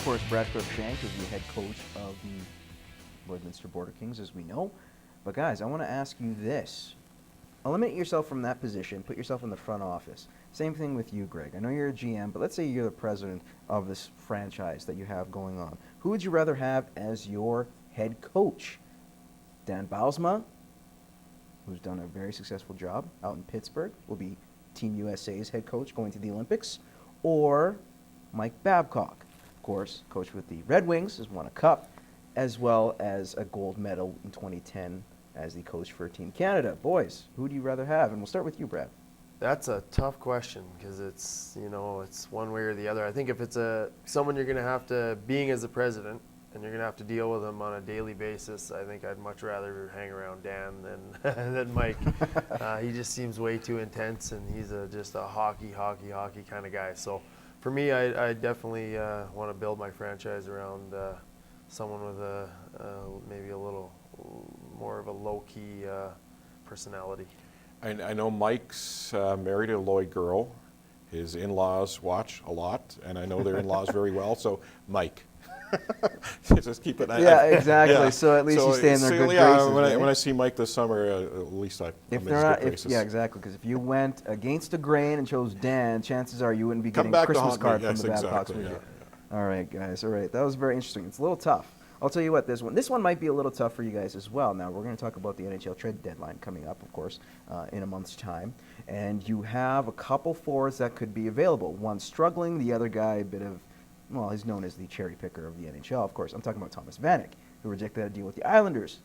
course, BRAD CRUIKSHANK is the head coach of the Lloydminster Border Kings, as we know. But guys, I want to ask you this. Eliminate yourself from that position. Put yourself in the front office. Same thing with you, Greg. I know you're a GM, but let's say you're the president of this franchise that you have going on. Who would you rather have as your head coach? Dan Bylsma, who's done a very successful job out in Pittsburgh, will be Team USA's head coach going to the Olympics, or Mike Babcock, of course, coach with the Red Wings, has won a cup, as well as a gold medal in 2010 as the coach for Team Canada. Boys, who do you rather have? And we'll start with you, Brad. That's a tough question because it's, you know, it's one way or the other. I think if it's someone you're going to have to, being as a president, and you're going to have to deal with them on a daily basis, I think I'd much rather hang around Dan than Mike. He just seems way too intense, and he's just a hockey kind of guy. So for me, I definitely want to build my franchise around someone with maybe a little more of a low-key personality. I know Mike's married a Lloyd girl. His in-laws watch a lot, and I know their in-laws very well, so Mike. Just keep it. Yeah, exactly. Yeah. So at least you stay in their good graces. When I see Mike this summer, at least I'm in his good graces. Yeah, exactly. Because if you went against the grain and chose Dan, chances are you wouldn't be getting a Christmas card from the Babcocks. Yeah. All right, guys. All right, that was very interesting. It's a little tough. I'll tell you what, this one might be a little tough for you guys as well. Now, we're going to talk about the NHL trade deadline coming up, of course, in a month's time. And you have a couple forwards that could be available. One struggling, the other guy a bit of, well, he's known as the cherry picker of the NHL, of course. I'm talking about Thomas Vanek, who rejected a deal with the Islanders.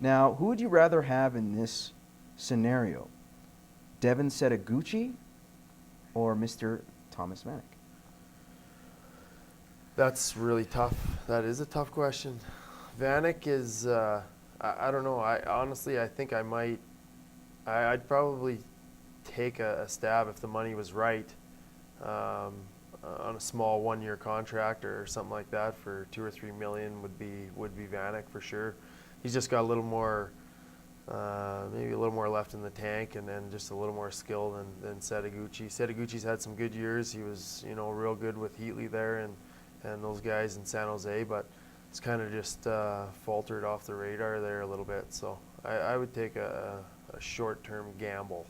Now, who would you rather have in this scenario? Devin Setaguchi or Mr. Thomas Vanek? That's really tough. That is a tough question. Vanek is, I don't know. Honestly, I think I'd probably take a stab if the money was right on a small one-year contract or something like that for $2 or $3 million would be Vanek for sure. He's just got a little more, maybe a little more left in the tank, and then just a little more skill than Setaguchi. Setaguchi's had some good years. He was, you know, real good with Heatley there and those guys in San Jose, but it's kind of just faltered off the radar there a little bit. So I would take a short-term gamble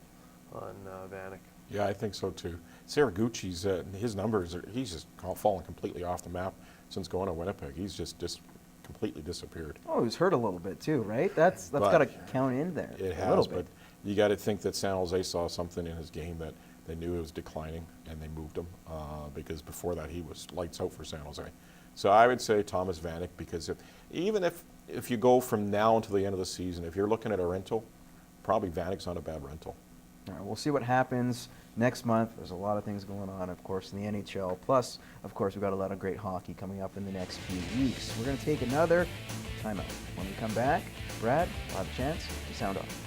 on Vanek. Yeah, I think so too. Seraguchi's his numbers he's just fallen completely off the map since going to Winnipeg. He's just completely disappeared. Oh, he's hurt a little bit too, right? That's got to count in there. It has, but you got to think that San Jose saw something in his game that they knew it was declining, and they moved him because before that he was lights out for San Jose. So I would say Thomas Vanek, because even if you go from now until the end of the season, if you're looking at a rental, probably Vanek's not a bad rental. All right, we'll see what happens next month. There's a lot of things going on, of course, in the NHL. Plus, of course, we've got a lot of great hockey coming up in the next few weeks. We're going to take another timeout. When we come back, Brad will have a chance to sound off.